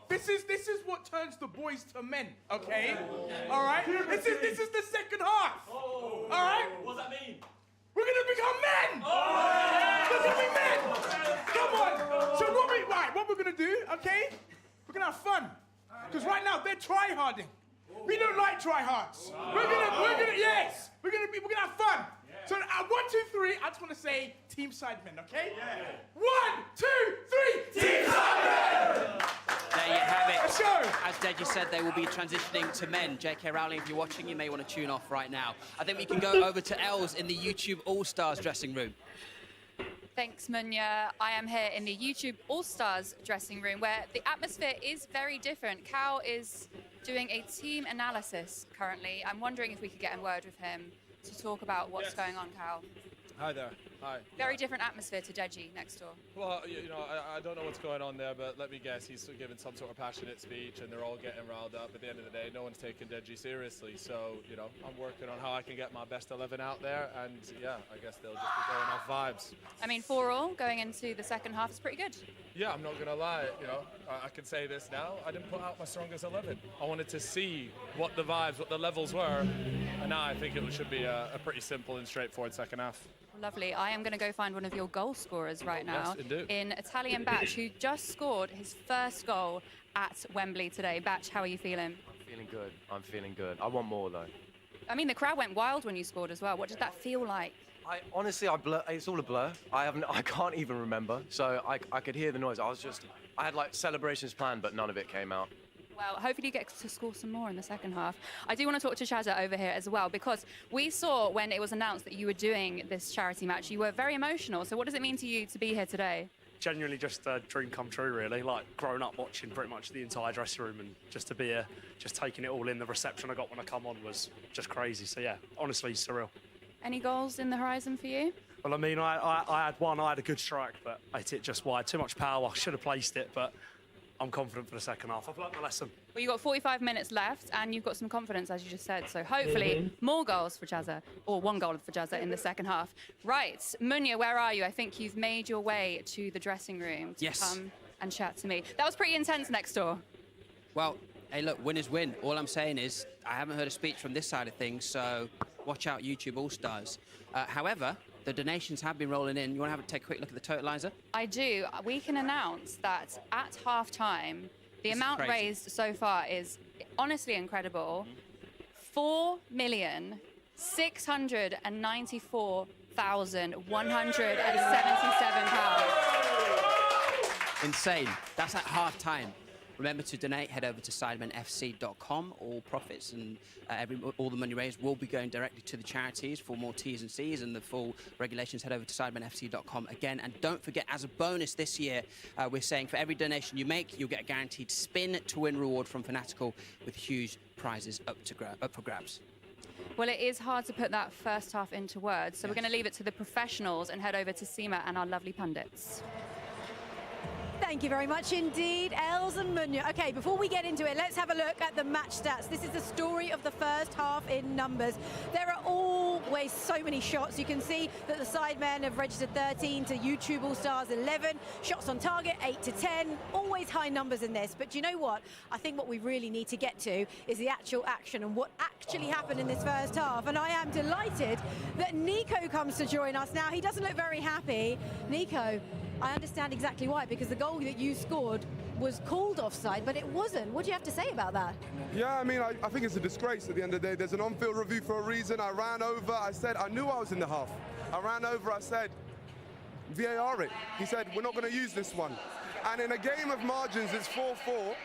this is what turns the boys to men, okay? All right? This is the second half. All right? What does that mean? We're gonna become men! We're gonna be men! Come on! So what we're gonna do, okay? We're gonna have fun. Because right now they're try-harding. We don't like try-hards. We're gonna have fun. So 1, 2, 3, I just wanna say Team Sidemen, okay? 1, 2, 3, Team Sidemen! There you have it. Let's go. As Deji said, they will be transitioning to men. J.K. Rowling, if you're watching, you may want to tune off right now. I think we can go over to Els in the YouTube All-Stars dressing room. Thanks, Munya. I am here in the YouTube All-Stars dressing room where the atmosphere is very different. Cal is doing a team analysis currently. I'm wondering if we could get a word with him to talk about what's going on, Cal. Hi there. Hi. Very different atmosphere to Deji next door. Well, you know, I don't know what's going on there, but let me guess, he's giving some sort of passionate speech and they're all getting riled up. At the end of the day, no one's taking Deji seriously. So, you know, I'm working on how I can get my best 11 out there. And yeah, I guess they'll just be going off vibes. I mean, 4-4 going into the second half is pretty good. Yeah, I'm not going to lie. You know, I can say this now. I didn't put out my strongest 11. I wanted to see what the vibes, what the levels were. And now I think it should be a pretty simple and straightforward second half. Lovely. I am going to go find one of your goal scorers right now. Yes, in Italian Batch, who just scored his first goal at Wembley today. Batch, how are you feeling? I'm feeling good. I'm feeling good. I want more though. I mean, the crowd went wild when you scored as well. What did that feel like? Honestly, it's all a blur. I can't even remember. So I could hear the noise. I had like celebrations planned, but none of it came out. Well, hopefully you get to score some more in the second half. I do want to talk to Chaza over here as well, because we saw when it was announced that you were doing this charity match, you were very emotional. So what does it mean to you to be here today? Genuinely just a dream come true, really. Like, growing up watching pretty much the entire dressing room, and just to be here, just taking it all in. The reception I got when I come on was just crazy. So yeah, honestly, surreal. Any goals in the horizon for you? Well, I mean, I had one. I had a good strike, but I hit it just wide. Too much power. I should have placed it, but I'm confident for the second half. I've learned the lesson. Well, you've got 45 minutes left, and you've got some confidence, as you just said. So hopefully more goals for Chaza, or one goal for Chaza in the second half. Right, Munya, where are you? I think you've made your way to the dressing room to come and chat to me. That was pretty intense next door. Well, Hey, look, winners win. All I'm saying is I haven't heard a speech from this side of things, so watch out, YouTube All-Stars. However, the donations have been rolling in. You want to take a quick look at the totalizer? I do. We can announce that at halftime, the amount crazy. raised so far is honestly incredible. £4,694,177. Insane. That's at half-time. Remember to donate. Head over to SIDEMENFC.com. All profits and all the money raised will be going directly to the charities. For more T's and C's and the full regulations, head over to SIDEMENFC.com again. And don't forget, as a bonus this year, we're saying for every donation you make, you'll get a guaranteed spin to win reward from Fanatical with huge prizes up for grabs. Well, it is hard to put that first half into words, so we're going to leave it to the professionals and head over to Seema and our lovely pundits. Thank you very much indeed, Els and Munya. Okay, before we get into it, let's have a look at the match stats. This is the story of the first half in numbers. There are always so many shots. You can see that the Sidemen have registered 13 to YouTube All-Stars 11. Shots on target, 8 to 10. Always high numbers in this. But do you know what? I think what we really need to get to is the actual action and what actually happened in this first half. And I am delighted that Nico comes to join us now. He doesn't look very happy. Nico, I understand exactly why, because the goal that you scored was called offside, but it wasn't. What do you have to say about that? Yeah, I mean, I think it's a disgrace at the end of the day. There's an on-field review for a reason. I ran over, I said, I knew I was in the half. I ran over, I said, VAR it. He said, we're not going to use this one. And in a game of margins, it's 4-4.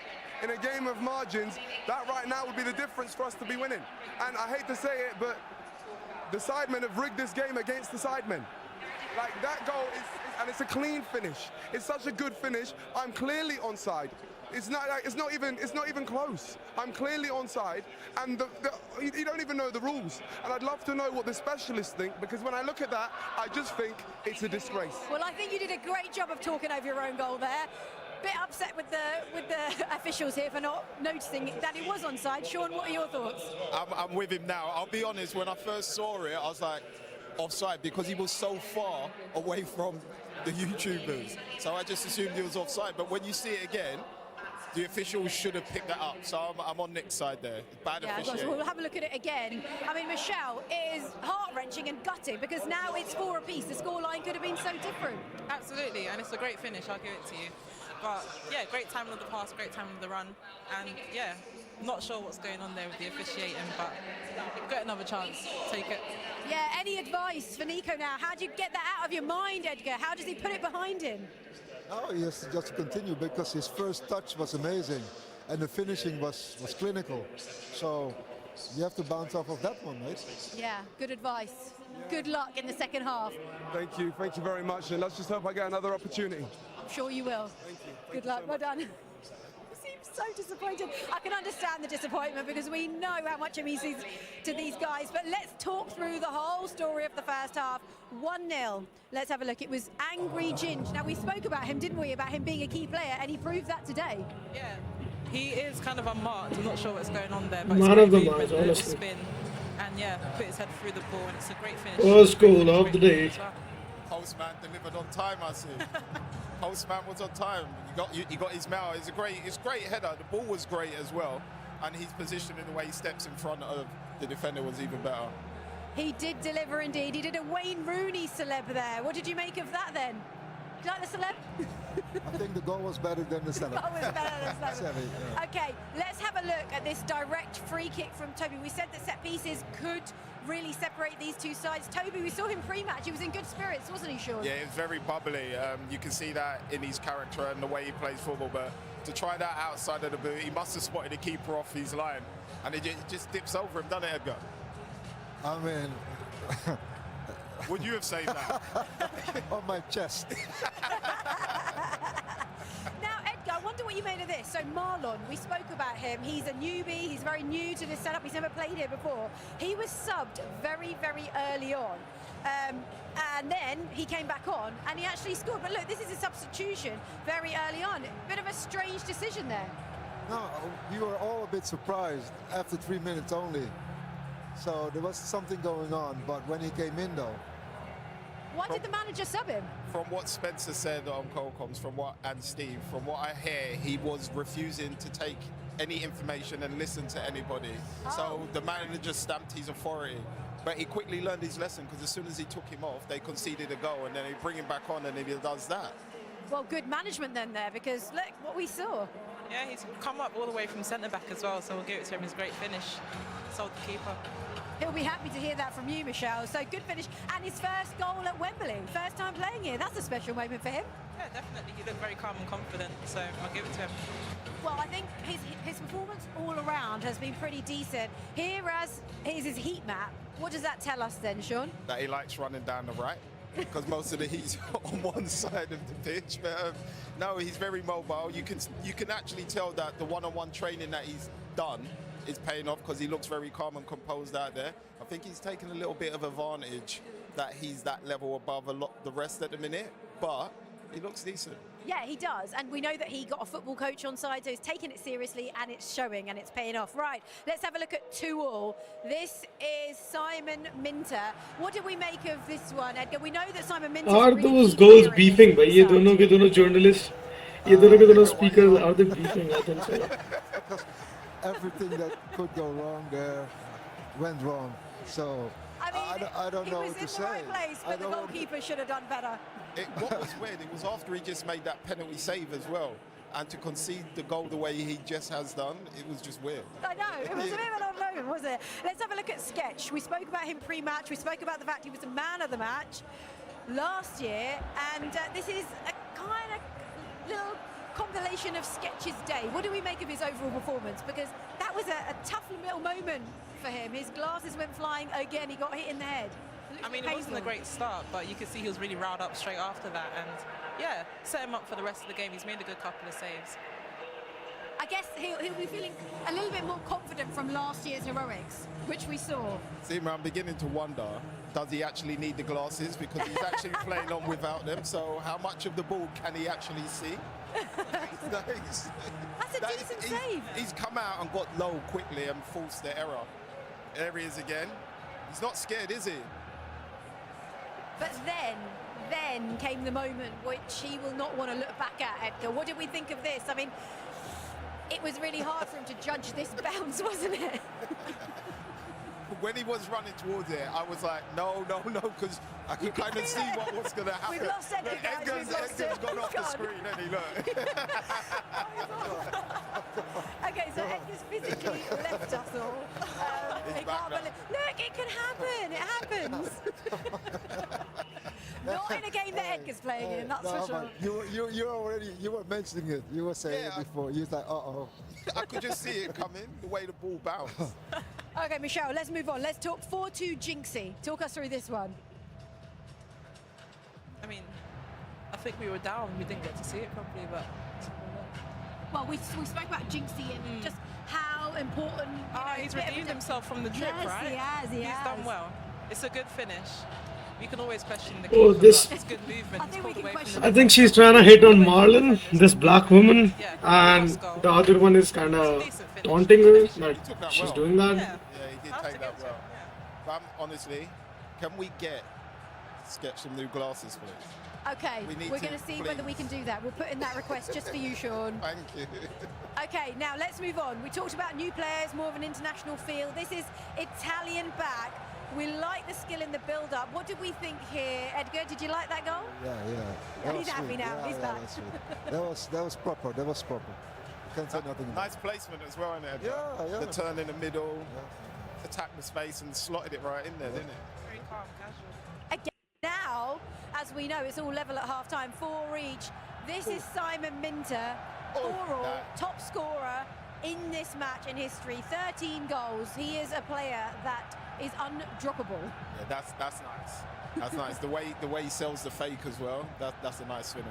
In a game of margins, that right now would be the difference for us to be winning. And I hate to say it, but the Sidemen have rigged this game against the Sidemen. Like, that goal is, and it's a clean finish. It's such a good finish. I'm clearly onside. It's not even close. I'm clearly onside, and you don't even know the rules. And I'd love to know what the specialists think, because when I look at that, I just think it's a disgrace. Well, I think you did a great job of talking over your own goal there. Bit upset with the officials here for not noticing that it was onside. Sean, what are your thoughts? I'm with him now. I'll be honest, when I first saw it, I was like, offside, because he was so far away from the YouTubers. So I just assumed he was offside. But when you see it again, the officials should have picked that up. So I'm on Nick's side there. Bad officiating. We'll have a look at it again. I mean, Michelle, it is heart-wrenching and gutting because now it's 4 apiece. The scoreline could have been so different. Absolutely, and it's a great finish, I'll give it to you. But yeah, great timing of the pass, great timing of the run. And yeah, not sure what's going on there with the officiating, but get another chance, take it. Yeah, any advice for Nico now? How do you get that out of your mind, Edgar? How does he put it behind him? Oh, he has to just continue, because his first touch was amazing and the finishing was clinical. So you have to bounce off of that one, mate. Yeah, good advice. Good luck in the second half. Thank you very much, and let's just hope I get another opportunity. I'm sure you will. Thank you. Good luck, well done. So disappointed. I can understand the disappointment because we know how much it means to these guys. But let's talk through the whole story of the first half. 1-0. Let's have a look. It was Angry Ginge. Now, we spoke about him, didn't we? About him being a key player, and he proved that today. Yeah, he is kind of unmarked. I'm not sure what's going on there. But Man of the match, honestly. honestly. Spin and yeah, put his head through the ball, and it's a great finish. First goal of the day. Postman delivered on time, I see. Postman was on time. He got his mail. It's great header. The ball was great as well, and his position in the way he steps in front of the defender was even better. He did deliver indeed. He did a Wayne Rooney celeb there. What did you make of that then? Do you like the celeb? I think the goal was better than the celeb. The goal was better than the celeb. Yeah. Okay, let's have a look at this direct free kick from Toby. We said that set pieces could really separate these two sides. Toby, we saw him pre-match. He was in good spirits, wasn't he, Sean? Yeah, he was very bubbly. You can see that in his character and the way he plays football. But to try that outside of the boot, he must have spotted the keeper off his line. And it just dips over him, doesn't it, Edgar? I mean... Would you have saved that? On my chest. Now, Edgar, I wonder what you made of this. So Marlon, we spoke about him. He's a newbie. He's very new to this setup. He's never played here before. He was subbed very, very early on. And then he came back on and he actually scored. But look, this is a substitution very early on. Bit of a strange decision there. No, we were all a bit surprised after 3 minutes only. So there was something going on. But when he came in, though, why did the manager sub him? From what Spencer said on Colcoms, and Steve, from what I hear, he was refusing to take any information and listen to anybody. So the manager just stamped his authority. But he quickly learned his lesson, because as soon as he took him off, they conceded a goal, and then he bring him back on, and he does that. Well, good management then there, because look what we saw. Yeah, he's come up all the way from centre-back as well, so we'll give it to him. It's a great finish. Sold the keeper. He'll be happy to hear that from you, Michelle. So good finish. And his first goal at Wembley. First time playing here. That's a special moment for him. Yeah, definitely. He looked very calm and confident, so I'll give it to him. Well, I think his performance all around has been pretty decent. Here as is his heat map. What does that tell us then, Sean? That he likes running down the right, because most of the heat's on one side of the pitch. But no, he's very mobile. You can actually tell that the one-on-one training that he's done is paying off, because he looks very calm and composed out there. I think he's taken a little bit of advantage that he's that level above the rest at the minute, but he looks decent. Yeah, he does. And we know that he got a football coach on side, so he's taking it seriously, and it's showing and it's paying off. Right, let's have a look at 2-2. This is Simon Minter. What did we make of this one, Edgar? We know that Simon Minter Are those goals beefing? भाई ये दोनों के दोनों journalists, ये दोनों के दोनों speakers, are they beefing? I think so. Everything that could go wrong there went wrong. So I don't know what to say. He was in the right place, but the goalkeeper should have done better. What was weird, it was after he just made that penalty save as well. And to concede the goal the way he just has done, it was just weird. I know, it was a bit of an odd moment, wasn't it? Let's have a look at Sketch. We spoke about him pre-match. We spoke about the fact he was the man of the match last year. And this is a kind of little compilation of Sketch's day. What do we make of his overall performance? Because that was a tough little moment for him. His glasses went flying again. He got hit in the head. I mean, it wasn't a great start, but you could see he was really riled up straight after that. And yeah, set him up for the rest of the game. He's made a good couple of saves. I guess he'll be feeling a little bit more confident from last year's heroics, which we saw. See, I'm beginning to wonder, does he actually need the glasses? Because he's actually playing on without them. So how much of the ball can he actually see? That's a decent save. He's come out and got low quickly and forced the error. There he is again. He's not scared, is he? But then came the moment which he will not want to look back at, Edgar. What did we think of this? I mean, it was really hard for him to judge this bounce, wasn't it? When he was running towards it, I was like, no, because I could kind of see what was going to happen. We've lost Edgar, guys. Edgar's gone off the screen, hasn't he? Look. Okay, so Edgar's physically left us all. He can't believe. Look, it can happen. It happens. Not in a game that Edgar's playing in, that's for sure. You were mentioning it. You were saying it before. You was like, uh-oh. I could just see it coming, the way the ball bounced. Okay, Michelle, let's move on. Let's talk 4-2 Jinxie. Talk us through this one. I mean, I think we were down. We didn't get to see it properly, but... Well, we spoke about Jinxie and just how important... he's redeemed himself from the trip, right? Yes, he has. He's done well. It's a good finish. We can always question the Oh, keeper, this- but it's good movement. I think she's trying to hit on Marlon, this black woman, and the other one is kind of taunting her, like she's doing that. Yeah, he did take that well. But honestly, can we get Sketch some new glasses, please? Okay, we're going to see whether we can do that. We'll put in that request just for you, Sean. Thank you. Okay, now let's move on. We talked about new players, more of an international feel. This is Italian back. We like the skill in the build-up. What did we think here? Edgar, did you like that goal? Yeah. He's happy now. He's back. That was proper. That was proper. Can't say nothing. Nice placement as well, isn't it? Yeah. The turn in the middle, attacked the space and slotted it right in there, didn't it? Very calm, casual. Again, now, as we know, it's all level at half-time, 4 each. This is Simon Minter, top scorer in this match in history. 13 goals. He is a player that is undroppable. Yeah, that's nice. That's nice. The way he sells the fake as well. That's a nice finish.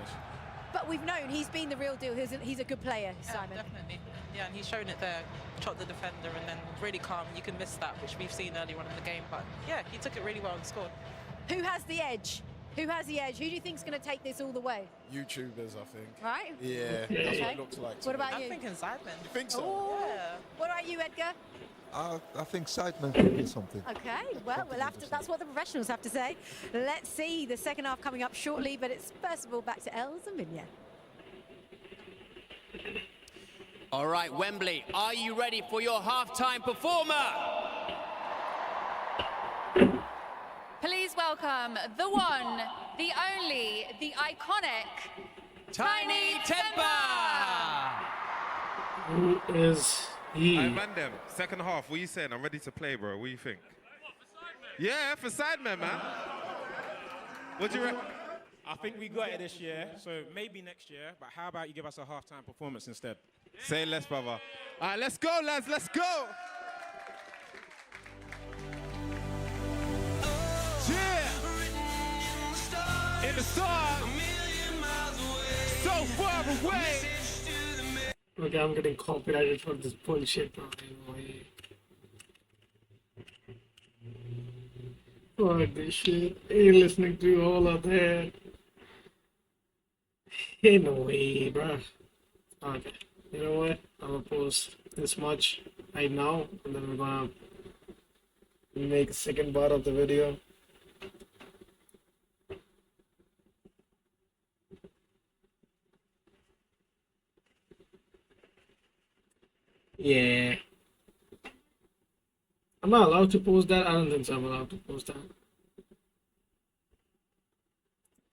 But we've known he's been the real deal. He's a good player, Simon. Definitely. Yeah, and he's shown it there. Shot the defender and then really calm. You can miss that, which we've seen earlier on in the game. But yeah, he took it really well and scored. Who has the edge? Who has the edge? Who do you think's going to take this all the way? YouTubers, I think. Right? Yeah, that's what it looks like. What about you? I'm thinking SIDEMEN. You think so? Yeah. What about you, Edgar? I think SIDEMEN could be something. Okay, well, we'll have to. That's what the professionals have to say. Let's see the second half coming up shortly, but it's first of all back to Els and Vinya. All right, Wembley, are you ready for your halftime performer? Please welcome the one, the only, the iconic Tiny Temper! Who is he? I man them. Second half, what you saying? I'm ready to play, bro. What do you think? Yeah, for Sidemen, man. What do you reckon? I think we got it this year, so maybe next year. But how about you give us a halftime performance instead? Say less, brother. All right, let's go, lads. Let's go. Yeah. In the stars. So far away. Okay, I'm getting copyrighted for this bullshit. Fuck this shit. Ain't listening to all of that. Ain't no way, bruh. Okay, you know what? I'm gonna post this much right now, and then we're gonna make a second part of the video. Yeah. I'm not allowed to post that. I don't think so. I'm allowed to post that.